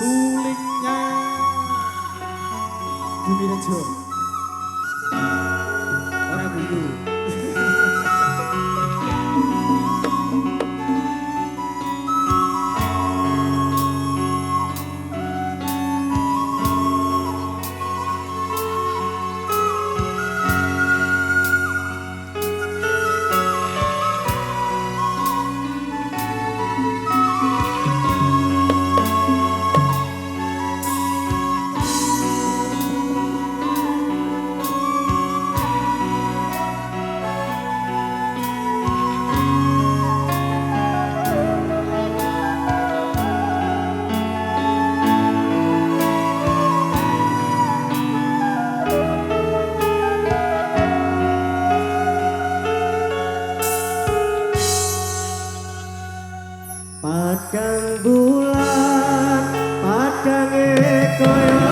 sulingnya Bumi Rejo orang guyu. Padang bulan, padang koyo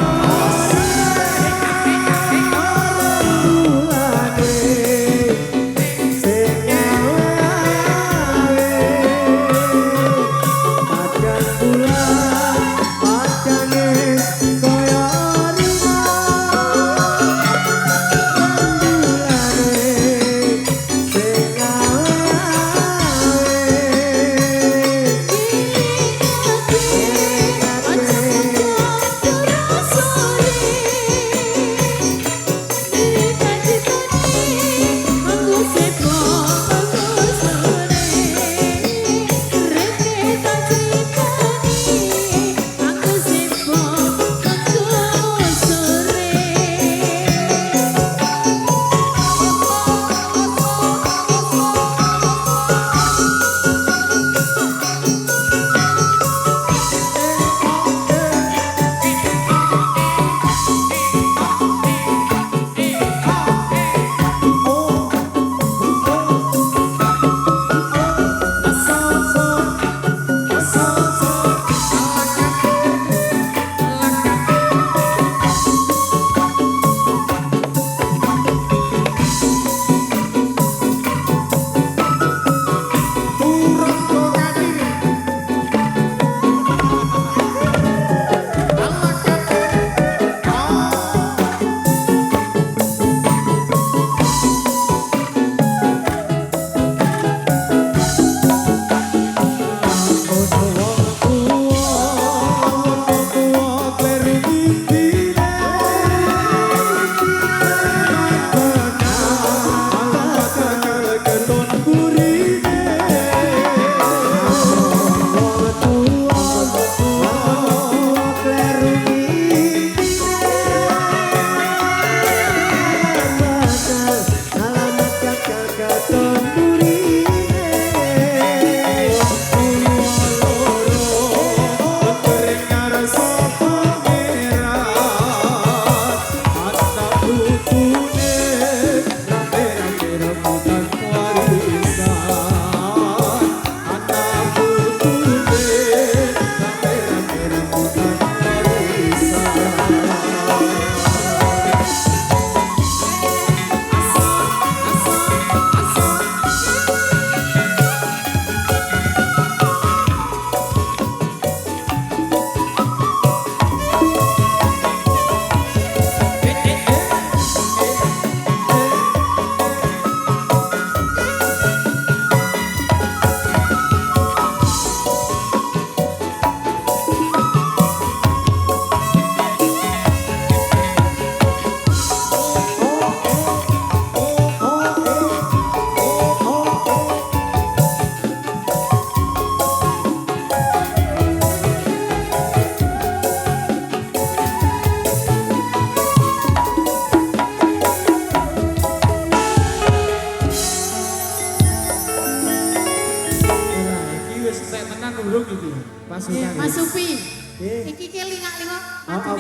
Mas Supi. Iki ki lingak-lingok.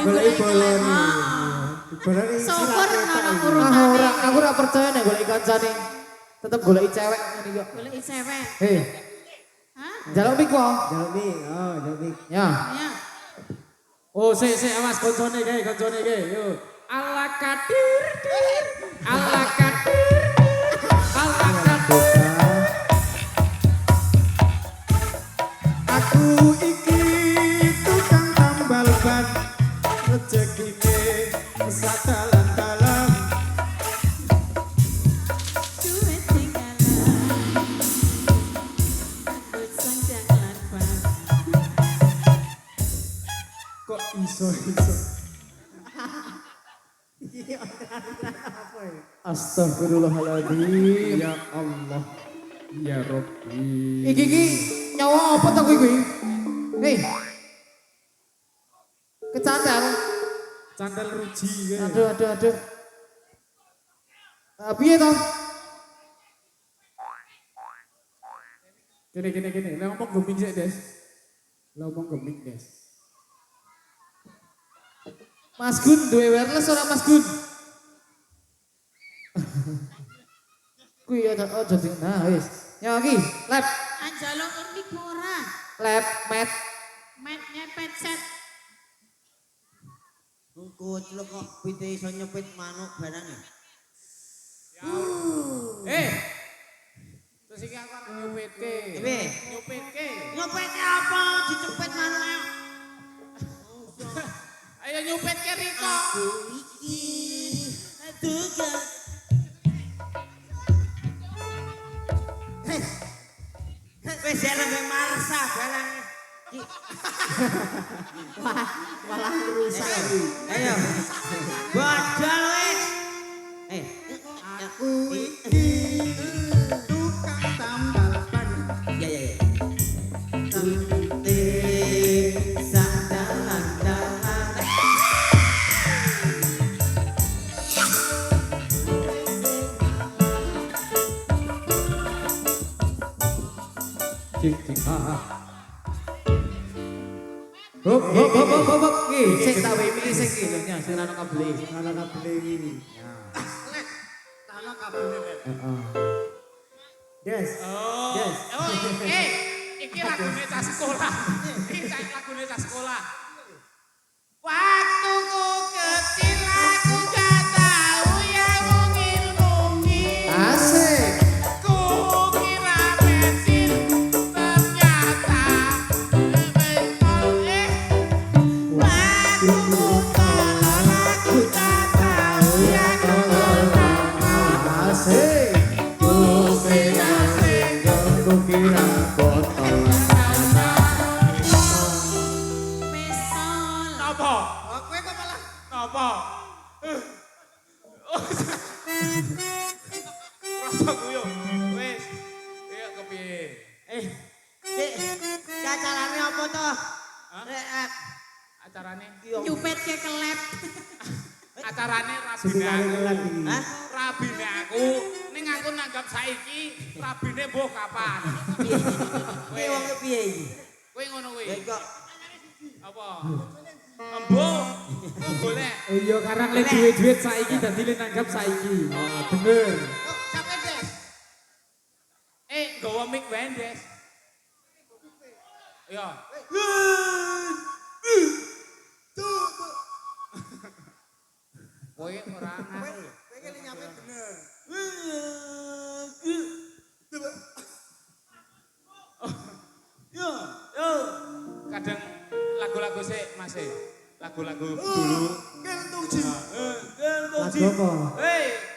Golek boloni. Boloni. Syukur ana urutane. Aku ora percaya nek golek kancane. Tetep golek cewek ngene iki kok. Golek cewek. Heh. Hah? Jaluk mik kok. Jaluk mik. Oh, jaluk mik. Ya. Ya. Oh, sik awas koncone kae, Yo. Ala kadir. Ala kadir. Ala kadir. Aku iki tukang tambal rezekine sak dalam-dalam. Duit tinggalan. Aku sanjang lan bang. Kok iso? Astagfirullahaladzim. Ya Allah, ya Rabbi. Iki nyawa apa tak kuwi? Hei. Kecandal. Candal ruji kae. Aduh. Piye to? Gini. Lah ngomong geming sik, Des. Lah ngomong geming, Des. Mas Gun duwe wireless ora Mas Gun? Kuwi aja di nah wis. Ya iki, lab, Anjalo unik ora. lab, mat. Met nyepet set. Ngkut lo kok pite iso nyepit manuk barang ya? Terus iki aku arep nyupitke. Piye? Nyupitke. Nyepit apa? Dicepet manuk ayo. Ayo nyupitke Riko. Aku iki aduh gak. Wes jalan ke Marsa barang. Malah rusak. Ayo. Bodol wes. Aku iki tukang tambal ban. Ya. Tante sandalan-dalan. Cik. Hop. Ki, sing tak wemi sing ki lho nya sing ana kabel. Ala kabel ini. Heeh. Yes. Yes. Iki lagune tas sekolah. Iki lagune tas sekolah. Waktu ku kecil aku gak tahu yang mungil-mungil. Asik. Ku kira bensin, ternyata waktu ku tolol aku tak tahu yang Asik. Kukira botol. Pistol. Napa? Kowe kok malah Napa? Rasa kuyo. Wis. Iya kepiye? Dik, acarane apa to? Acarane? Nyupet ke kelep. Acarane rabine aku. Hah? Rabine aku. Ning aku nanggap saiki rabine mbuh kapan. Piye wong piye iki? Kowe ngono kuwi. Ya kok Apa? Mbuh. Golek. Oh iya karang le duit saiki dadi le nanggap saiki. Oh, bener. Sampe Des. Nggawa mic wae, Des. Iya. Kowe ora ngerti. Kadang lagu-lagu sik, Mas. Lagu-lagu dulu. Lagu apa?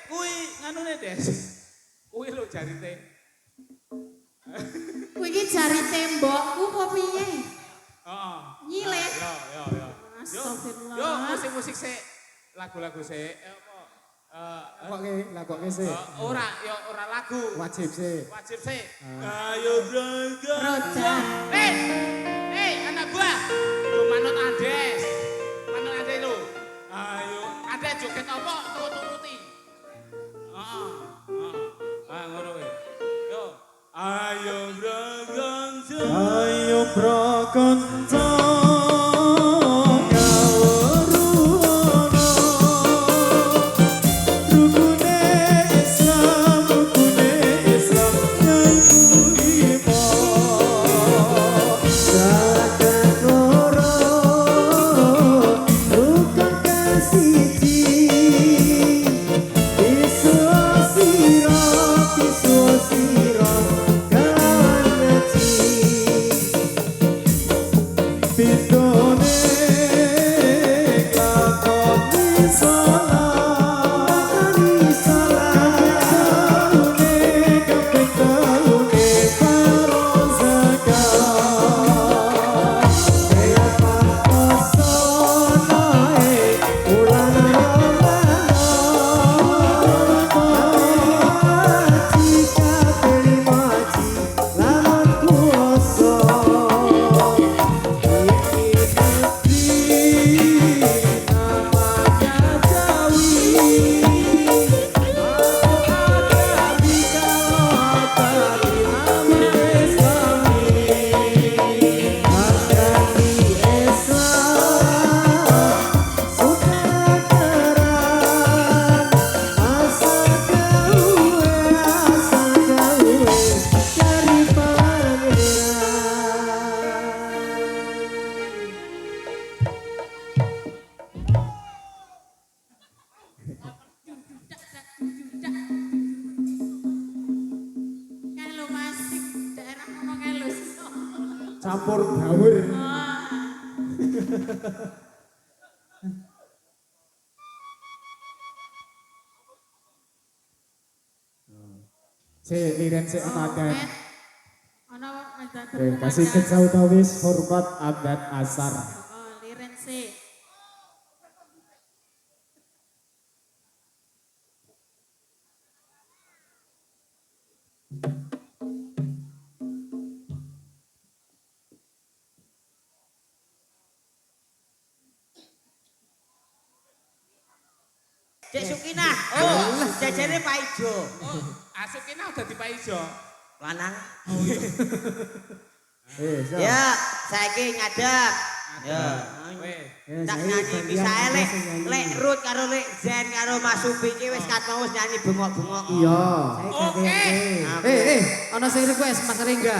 Kuwi nganune, Des. Kuwi lho jarite. Kuwi iki jari tembokku apa piye? Heeh. Nyilet. Yo. Astagfirullah. Yo, musik-musik sik. Lagu-lagu sik. Kok lakoke sih? Ora lagu. Wajib sih. Wajib sik. Ayo berangkat. Roja. Anak gua. Lu manut Andes. Manut Andes lu. Ayo, Andes joget apa? Turuti. Heeh. Ngono wae. Yo. Ayo berangkat. Ayo prakonco campur gawur. Liren si Amadan. Ono medan Oke, kasih kecautawis hormat adat asar. liren sih. Cek Sukina. Oh, jajane Pak Ijo. Oh, Asukina udah di Pak Ijo. Lanang. So. Ya, saiki ngadeg. Ya. Tak nyanyi bisa lek Ruth karo lek Zen karo Mas Subi iki wis katmo wis nyanyi bengok-bengok. Iya. Oke. Ana sing request Mas Rengga.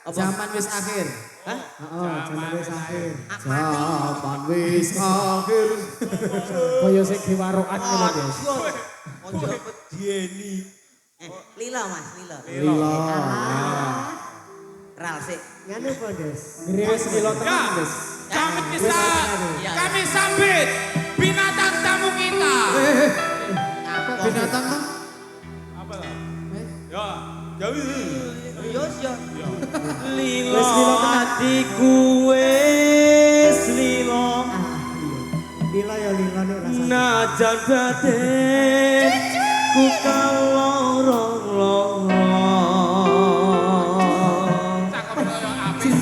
Zaman wis akhir. Hah? Zaman wis akhir. Zaman wis akhir. Kaya sing diwarokan ngono, Guys. Ojo pedieni. Lila Mas, lila. Lila. Ral sik. Ngene apa, Des? Ngriwis kilo Ya, tenan, Guys. kami sambit binatang tamu kita. Binatang kan? Apa lah? Ya, jawi. Yos yo. Wis kilo tenan. Atiku wis lila. Lila ya lila nek rasane. Najan batin ku kalorong-lorong. Cakep kaya apik.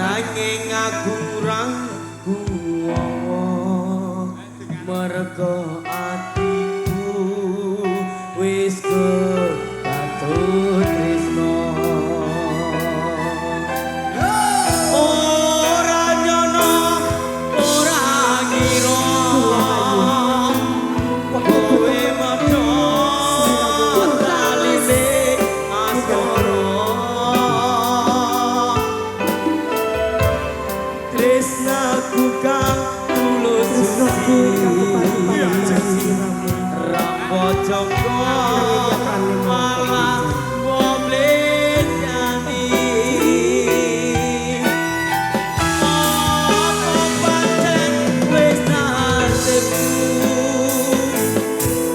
Nanging aku rangkuwa merga atiku wis kebatut tresno. Ora nyono ora ngira kowe medhot taline asmara. Tresnaku kang tulus Rambo Joko malah ngoblejani. Apa pancen wis nasibku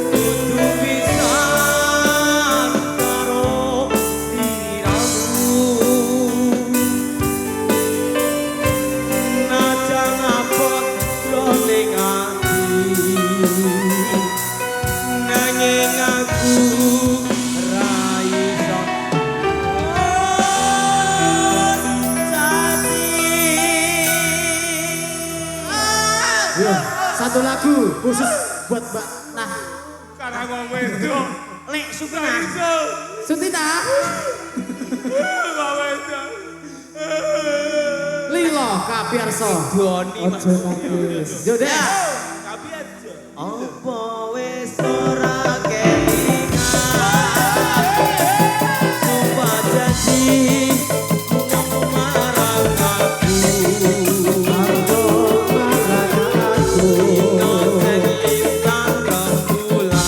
kudu pisan karo sliramu. Najan abot jroning ati nanging aku ra iso Yo, satu lagu khusus buat Mbak Nah. Karena ngomong wedok. lek Sukina Iso. Sutina. Mbak wedok. Lila Kapiarso. Doni Ojo nangis. Yo, Des. Tapi aja. apa wis ora kelingan sumpah janji marang aku Noten lintang rembulan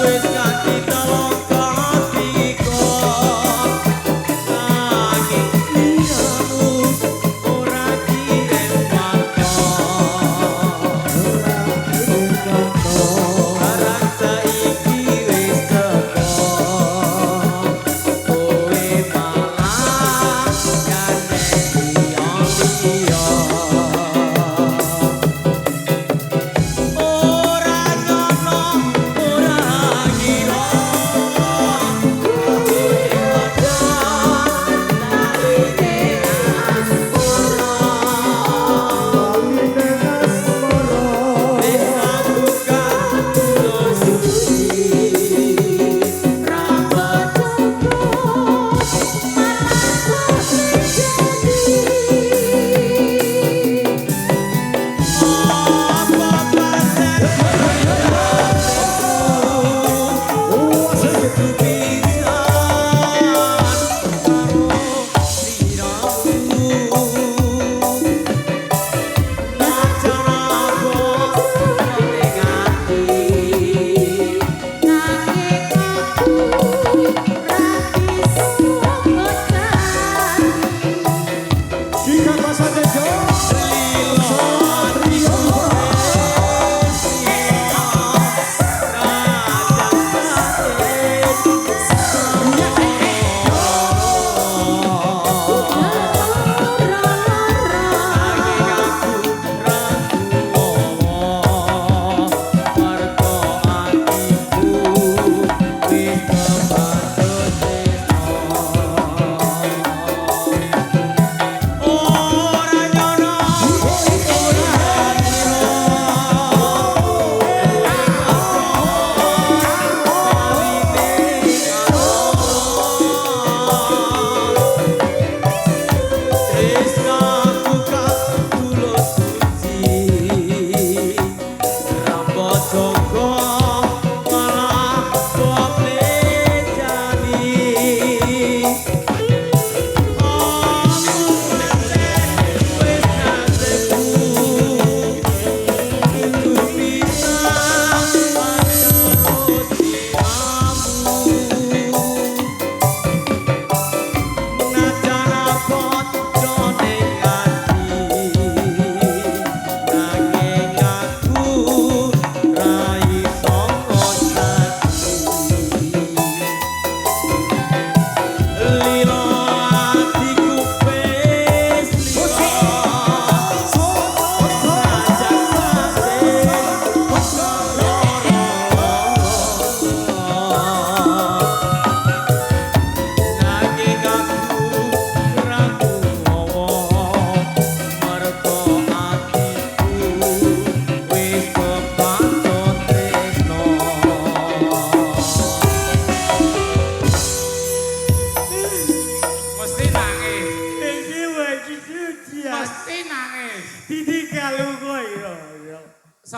wis ganti talong hatiku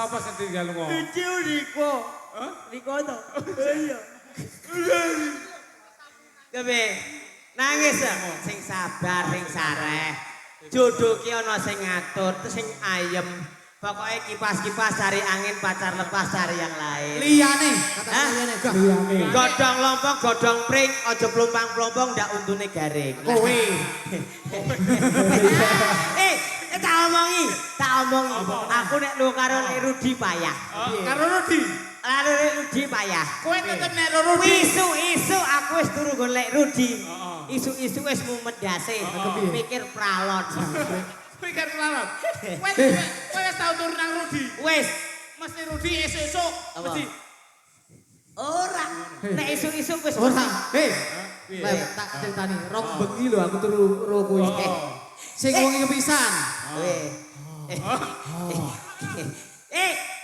Sapa sing tinggal lunga? Cucu Riko. Riko to. Iya. Kebe nangis ya? Sing sabar, sing sareh. Jodoh ki ana sing ngatur, terus sing ayem. Pokoknya kipas-kipas cari angin, pacar lepas cari yang lain. Liyane, kata Hah? liyane gak. Liyane. Godhong lompong, godhong pring, aja plompang-plompong ndak untune garing. Kowe. Tak omongi. Aku nek lu karo Nek Rudi payah. Karo Rudi. Lalu Nek Rudi payah. Kowe tetep nek Rudi. Isu aku wis turu golek Rudi. Isu-isu wis mumet dase. Pikir pralon. Pikir pelarot. Kowe wis tau turu nang Rudi. Wis. Mesti Rudi esuk-esuk mesti. Ora. Nek isu-isu wis Ora. Lep tak ceritani, rong bengi lho aku turu ro kowe. Sing wengi kepisan.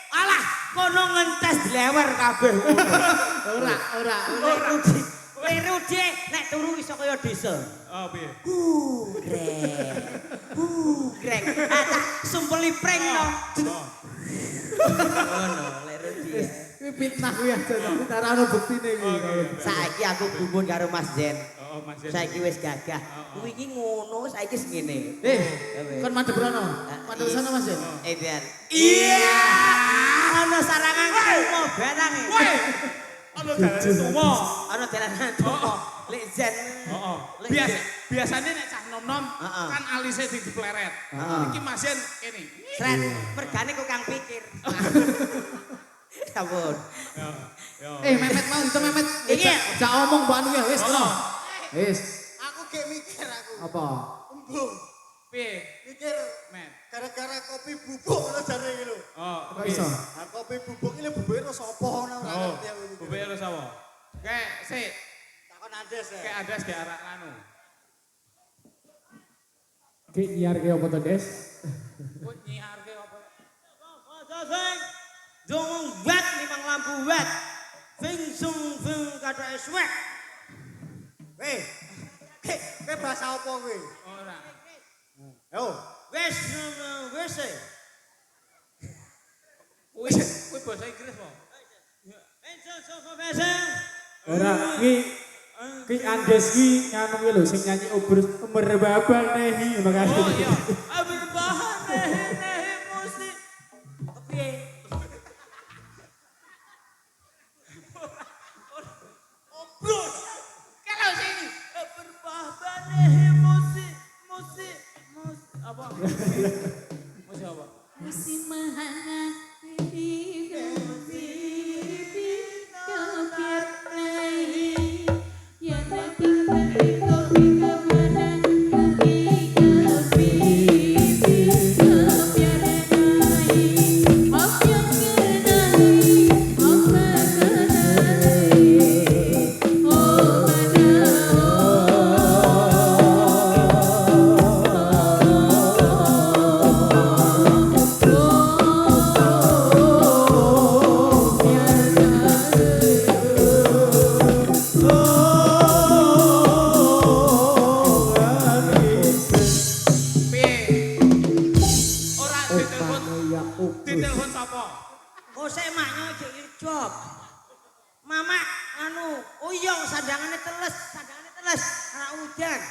Alah, kono ngentes dilewer kabeh. Ora. Nek Rudi nek turu iso kaya desa. Oh piye? Greng. Tak sumpeli pring no. Ngono, Nek Rudi. Kuwi fitnah kuwi aja tapi ora ono buktine iki. Saiki aku gumun karo Mas Zen. Oh Mas Jen. Saiki wis gagah. Kuwi iki ngono, saiki wis ngene. Kon madhep rono. Madhep sana Mas. Edian. Iya. Ana sarangan kumo barang. Woi. Ono dalane tuwa. Ana dalanan tuwa. Lek Zen. Heeh. Biasanya nek cah nom-nom Heeh. kan alise sing dipleret. Iki Masen kene. Sret, mergane kok kang pikir. Sampun. Memet mau itu Memet. Iya. Jak omong mbok anu ya wis rono. Wis. Aku gak mikir aku. Apa? Embung. Piye? Mikir Men. gara-gara kopi bubuk ngono jare iki lho. Oh, Kok iso? Nah, kopi bubuk iki bubuke rasa apa ngono ora Oh, ngerti aku iki. bubuk lu sapa? Kayak sik, Takon Andes ya. kayak ada di arah anu. Ki nyiar ki apa to, Des? Kowe nyiarke apa? Sing dong wet limang lampu wet. Sing sung sing kata eswek. Kowe bahasa apa kowe? Ora. Yo, Wes wes. Kowe bahasa Inggris po? Ora, ki Andes ki nganu ki lho sing nyanyi merbabang nehi makasih. Oh iya. Berbahan nehe mesti. Piye? Bros. Kalau sini Berbahan nehe mesti. apa? Mesti apa? Musi mahana di kafir nai ya nabi kopi kemana di kafir kafir nai apa yang kenai apa kenai oh Piye? Ora ditelepon. Ditelepon sapa? Oh saya maknya job. Mama anu uyong sadangane teles. Ora udan.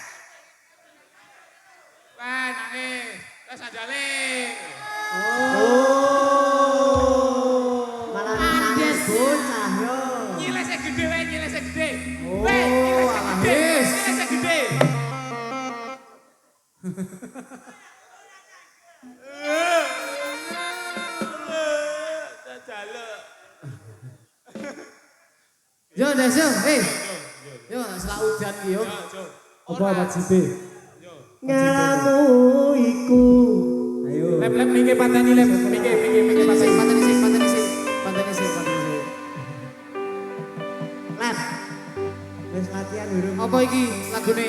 Kan tes ajale. Malah nangis bocah yo. Nyilese gede wae, nyilese gede. Oh, Weh, nyilese alah, gede. wis. Nyilese gede. Yo Des yo. Yo selak udan ki yo. Apa wajibe? ngamu iku. Ayo. Lep mingke pateni lep, mingke pateni. Pateni sih. Lep. Wis latihan durung. Apa iki lagune?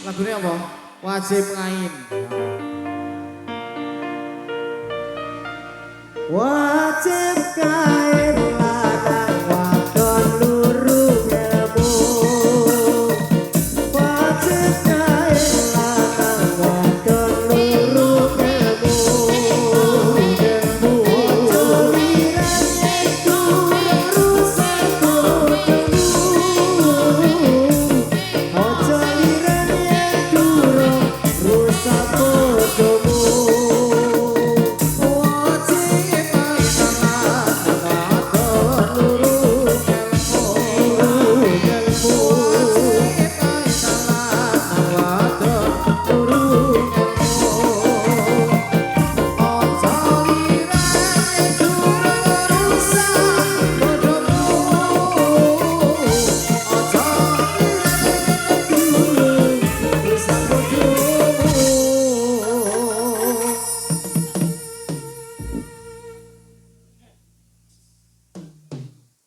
Lagune apa? Wajib ngain. Wajib kain ladang wadon luru ilmu. Wajib kain ladang wadon luru ilmu.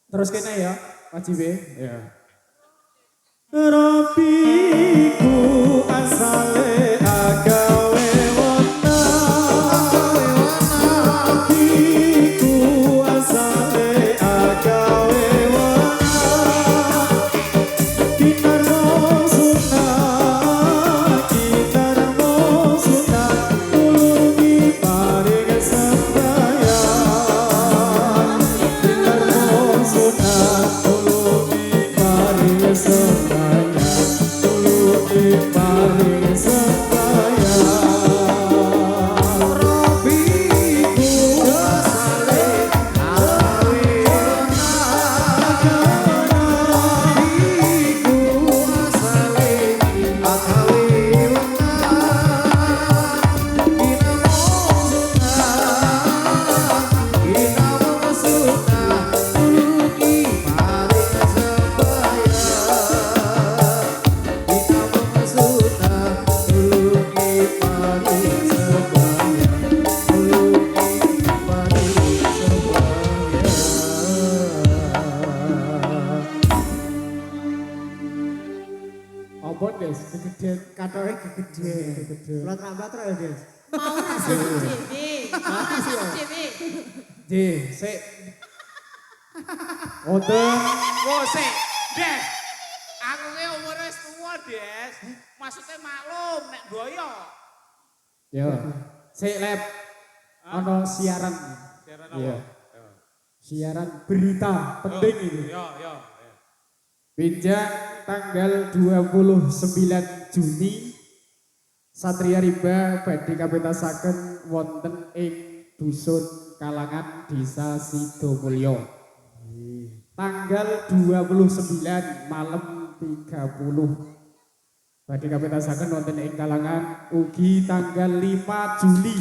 Terus kene ya, wajibe. Ya. Robiku asale agawe wona. Robiku asale agawe wona. Gitar mo sunah, tulungi paring sembahyang. Gitar mo sunah, tulungi paring sembahyang. Tulungi paring sembahyang. Robiku asale agawe Apa Des? Kegedean katore gegede. Latrak-latrak ya, Des. Mau rasa dewe. Mau rasa dewe. J, sik. Wonten Wo sik, Des. Aku ki umure wis tuwa, Des. Maksudnya maklum nek boyo. ya. Sik lep. Ono siaran. Siaran Iya. apa? Siaran berita penting ini. Yo. Pinjang tanggal 29 Juni Satria Rimba badhe kapitasaken wonten ing Dusun Kalangan Desa Sidomulyo. Tanggal 29 malam 30 badhe kapitasaken wonten ing Kalangan, ugi tanggal 5 Juli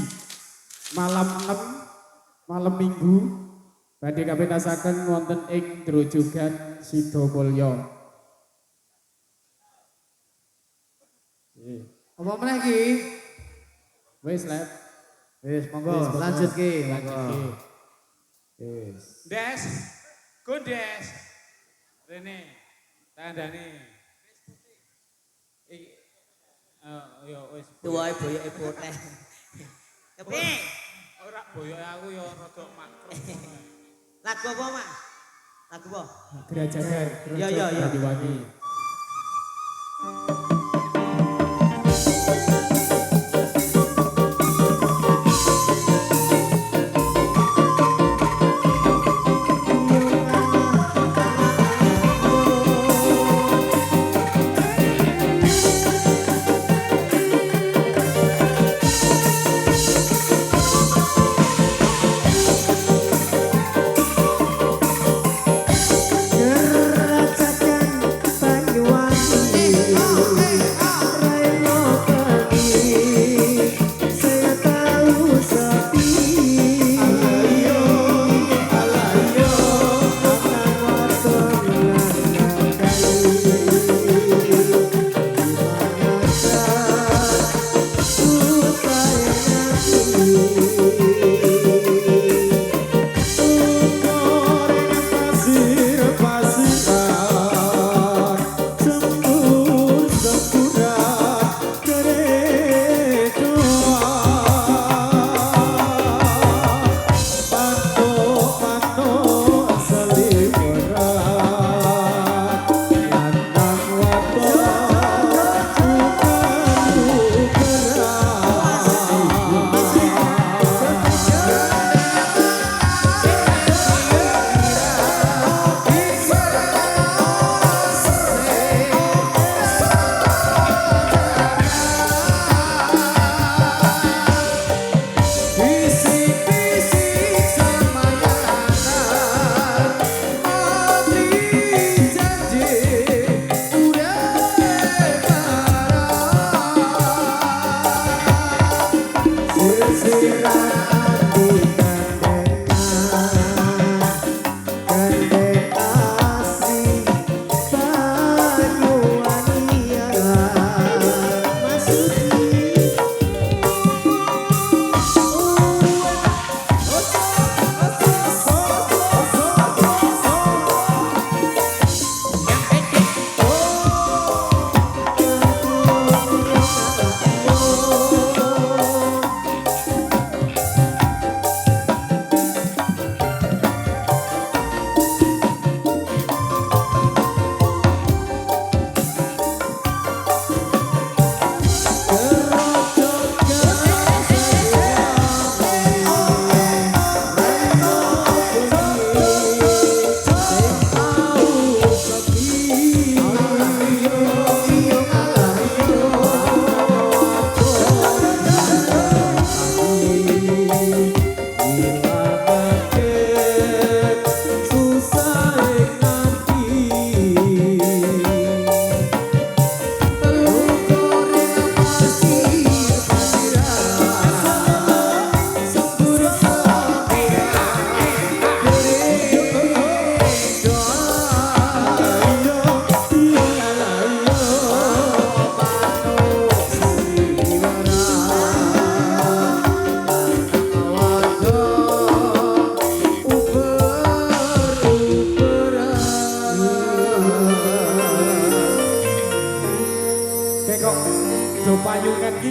malam 6 malam Minggu badhe kapitasaken wonten ing Drojogan Sidomulyo. Apa meneh iki? Wis lep. Wis, monggo lanjut ki. Lanjut. Wis. Des. Go Des. Rene. Tandane. Iki yo wis. Tuwae boyoke poteh. Tapi Ora boyoke aku yo rada makro. lagu apa, Mas? Lagu apa? Gerajagan. Ya, ya, ya. Diwangi. Gerajakan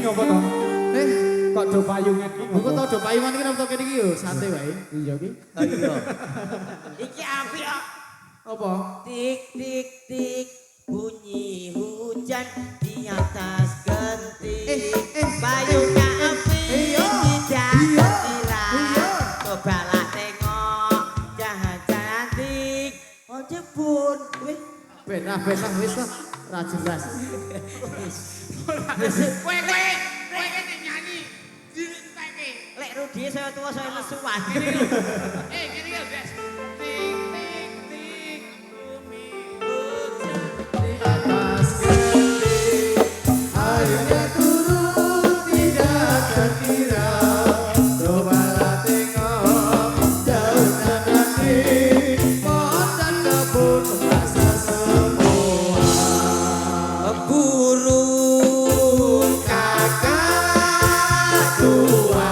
ngopo to? Eh, Kok do payungan iki kok ngopo? tau do payungan iki napa kene iki yo santai wae. Iya ki. Iya. Iki apik kok. Apa? Tik tik tik bunyi hujan di atas genting. Payungnya api tidak tersirat. Cobalah tengok jahat cantik. Oh jebun. Wih. Benah wis to. Ra jelas. Kowe kene nyanyi. Dienteke. Lek Rudi saya tua saya nesu wae. Gini ya, Des. Tik tik tik bumi. Di atas genting airnya turun tidak terkira. Cobalah tengok jauh dan nanti pohon dan kebun rasa semua. Burung Kakak tua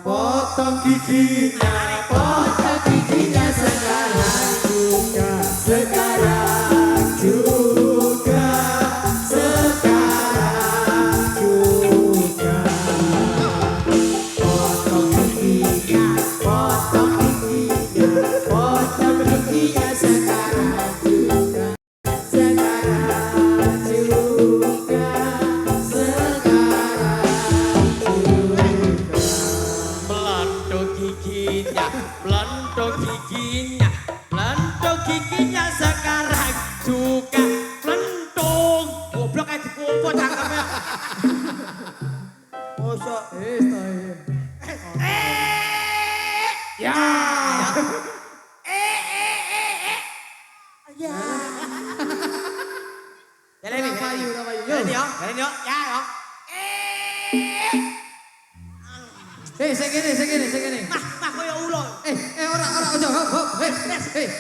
potong giginya, potong giginya sekarang juga, sekarang juga, sekarang juga. Potong giginya, potong giginya, potong giginya sekarang juga, sekarang juga, sekarang juga. Melontok giginya, melontok giginya sekarang juga melentung. Goblok kayak dikumpul cangkemnya. Mosok. Ya. Ya. Jalan Payu, payu. Jalan yo, jalan yo. Ya yo. Sing kene. Mah koyo ulo. Ora ojo hop.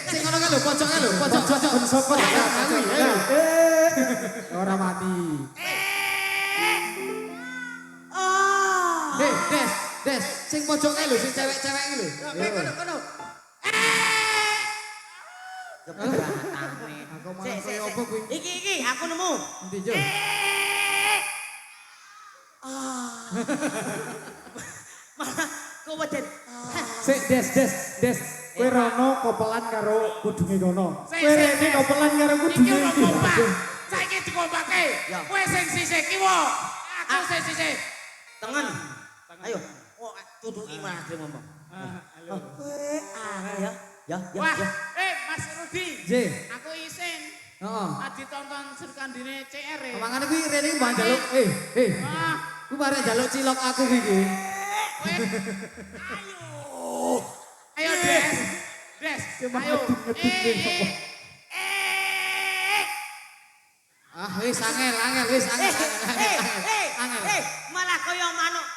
Sing ngono kan lho, pojoknya lho, pojok. Sapa ya? Ayo. Ora mati. Oh. Des, sing pojoknya lho, sing cewek-cewek iki lho. Kono. Aku malah koyo opo kuwi? Iki aku nemu. Endi yo? Malah kok weden. Sik Des. Kowe rono kopelan karo kudunge kono. Sik, Kowe sik, rene Des. kopelan karo Iki kudunge ora iki. kompak. Saiki dikompake. Ya. Kowe sing sisih kiwa. Aku sing sisih. Tengen. Ayo. Oh, tutuki Mas Dre ngomong. Kowe ya. Ya. Wah, Mas Rudi. J. Aku isin. Heeh. Tadi tonton Serkandine CR. Mangane kuwi rene mbah njaluk. Ah, Kuwi bare njaluk cilok aku kuwi iki. kowe. Ayo Des. Ayo. Wis angel, wis angel. Malah koyo manuk.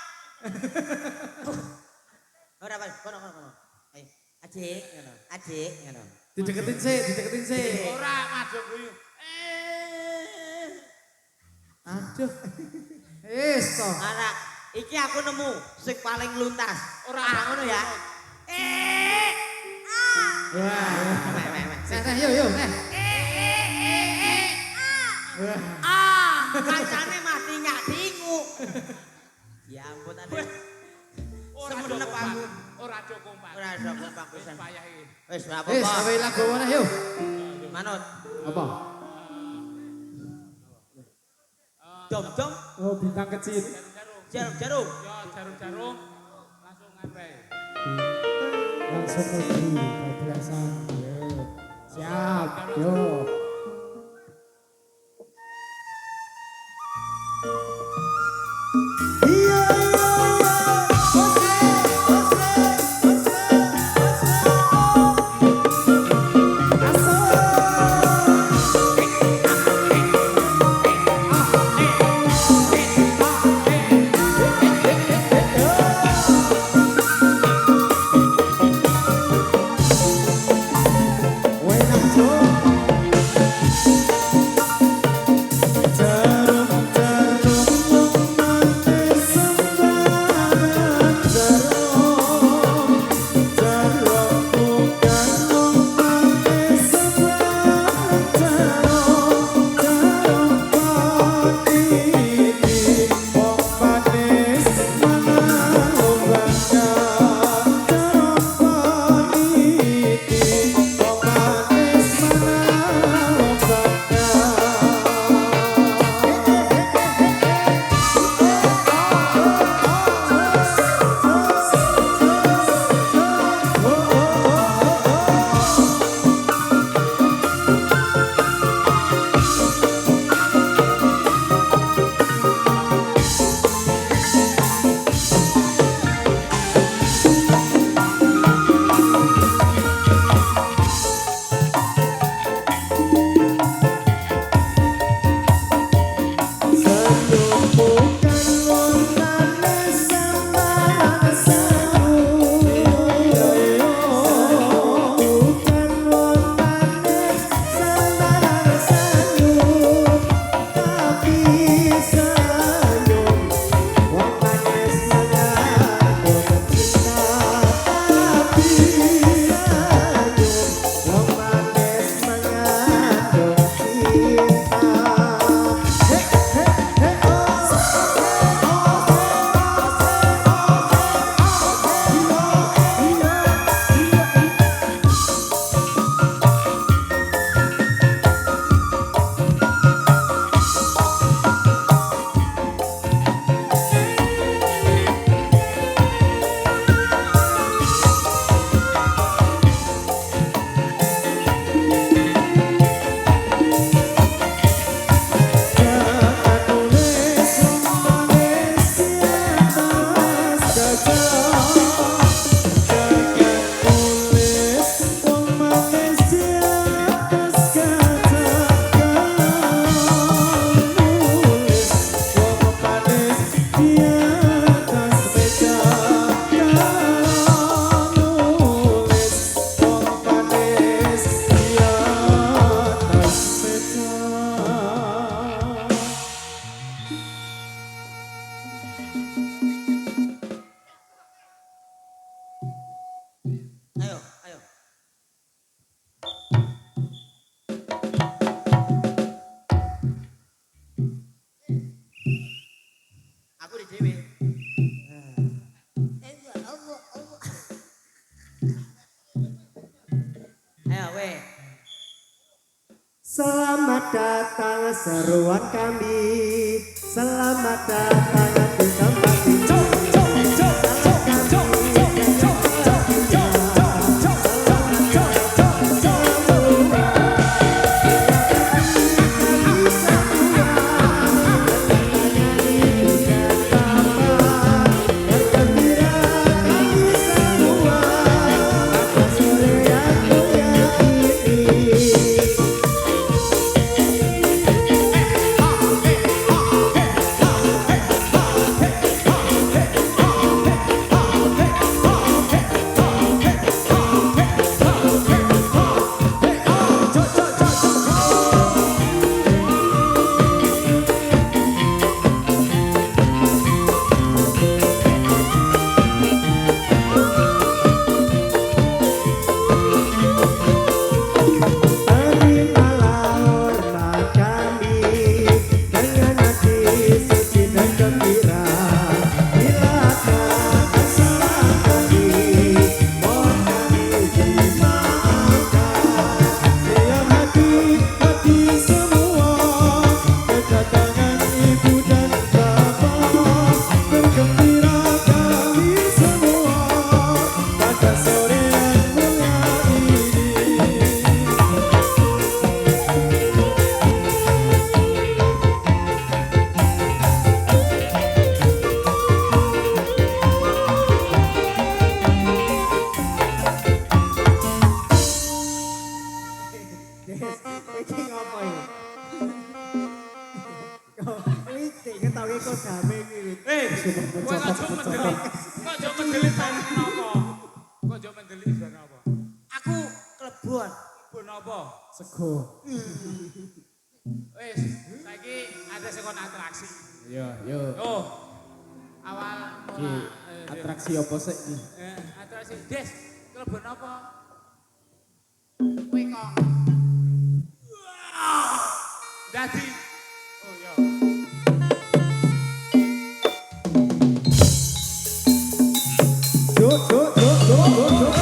Ora Pak, kono. Ayo. Adik ngono. Dideketin sih. Ora madhep guyu. Aduh. Wis to. Anak, iki aku nemu sing paling luntas. Ora ngono ya. Wah. Nah, yo. Kancane mati nyak dingu. Ya ampun ade. Ora Semenep aku. Ora do kompak. Ora iso kompak pisan. Payah iki. Wis ora Wis apa-apa. gawe lagu mana yo. Manut. Apa? Dom-dom, Oh, bintang kecil. jarum-jarum. Yo jarum-jarum langsung ngantai. Langsung maju bablasan. Yo. Siap. Yo. Ayo, ayo. Aku di dewe. Ayo, weh. Selamat datang seruan kami. Selamat datang di tempat ini. Kowe aja mendelik. Kok aja mendelik ta napa? Kok aja mendelik bar napa? Aku klebon. Bon apa? Sego. Wis, saiki ada sekon atraksi. Yo, yo. Oh. Awal Iki mula atraksi apa sih iki? atraksi. Des, kelebon apa? Kowe kok. Dadi. Oh iya. Yo yo yo yo yo yo.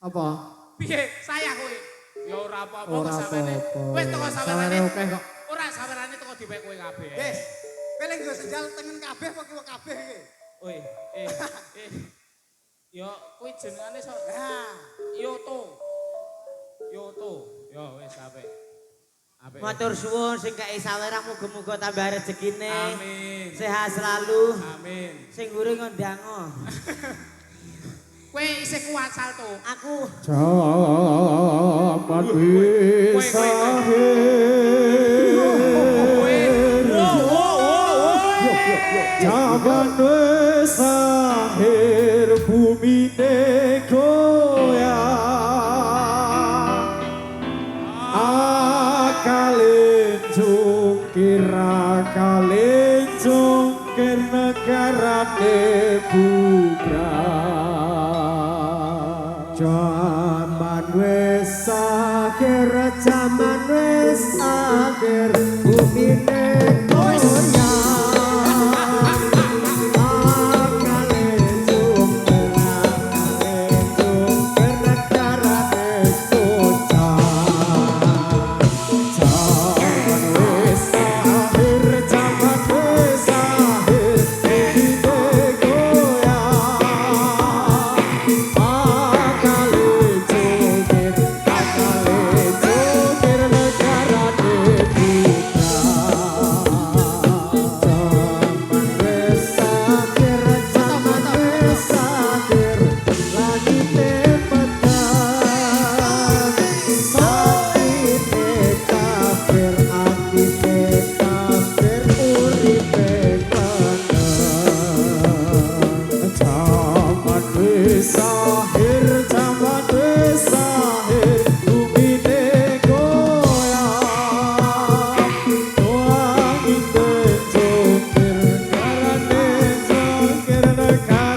Apa? Piye saya kowe? Ya ora apa-apa Ora kok sampeyan. apa-apa. Wis teko Sawere sampeyan. akeh kok. Ora sampeyan teko dipek kowe kabeh. Des, kowe lek nggo sendal tengen kabeh apa kiwa kabeh iki? Oi, Yo kuwi jenengane so. Nah, Yoto. Yo wis apik. Apik. Matur suwun sing kei sawera muga-muga tambah rezekine. Amin. Sehat selalu. Amin. Sing gurih ngondango. Kowe isih kuat salto. Aku Jaman bisa Jaman wis akhir bumi ning Zaman wis akhir, zaman wis akhir, bumi goyang. Akale jungker, akale jungker, negarane goyang. Zaman wis akhir, zaman wis akhir, bumi goyang. Akale jungker, akale jungker, negarane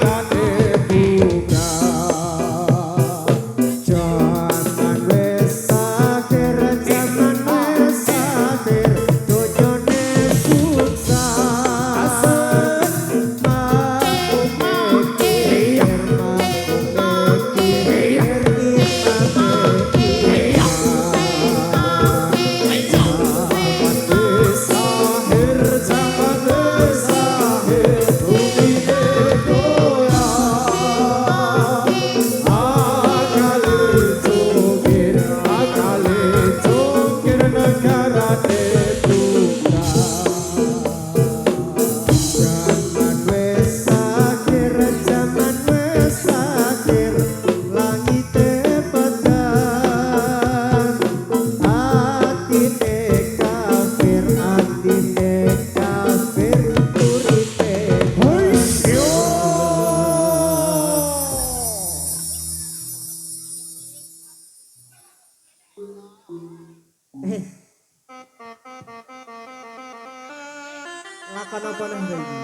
Lakon apa nang mriki?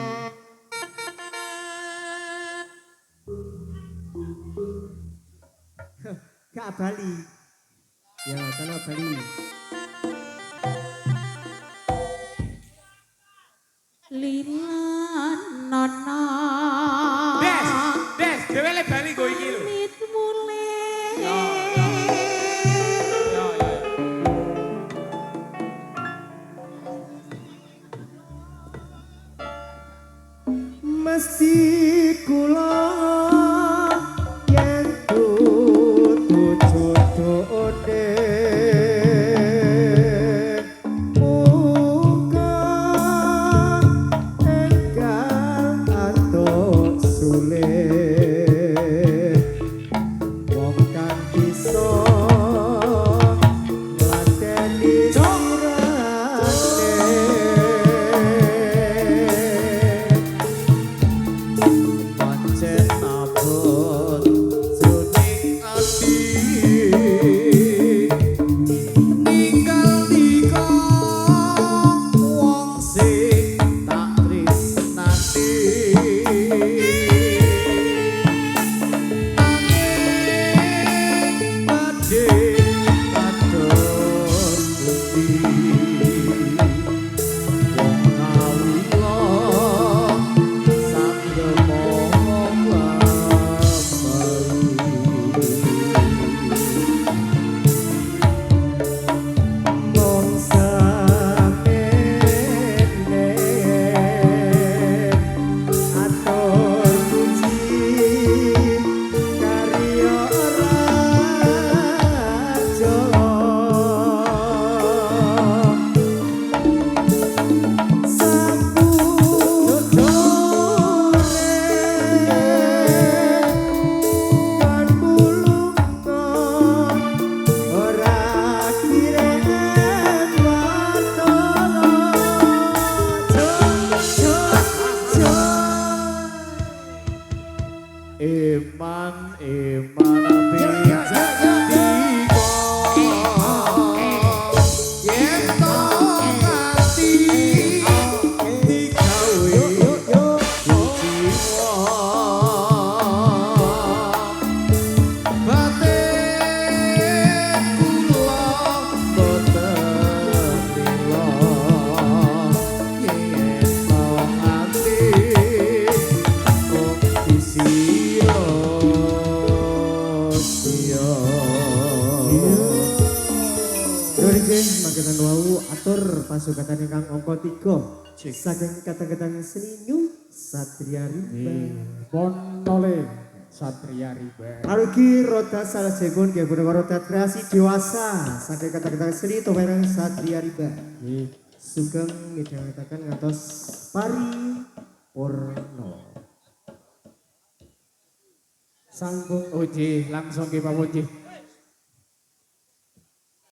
Gak Bali. Ya, kalau Bali. Lilan nono. Des, dhewe le bali go iki lho. Mit mule. Yo. Mesti kula yen dudu jodhone muga enggal atok sulit wong kang bisa ngladeni pancen abot jroning ati ninggal nika wong sing tak tresnani angin badhe kados bukti wong kawula Eman beja diko yen to ati digawe jiwa dengan wau atur pasukatan ingkang angka 3 saking kadang-kadang seninyu Satria Rimba. Ponole Satria Rimba. Arugi roda salajengipun nggih punika roda kreasi dewasa saking kadang-kadang seni tomereng Satria Rimba. Sugeng midhangetaken ngantos pari Purno. Sambung Oji langsung ke Pak Oji.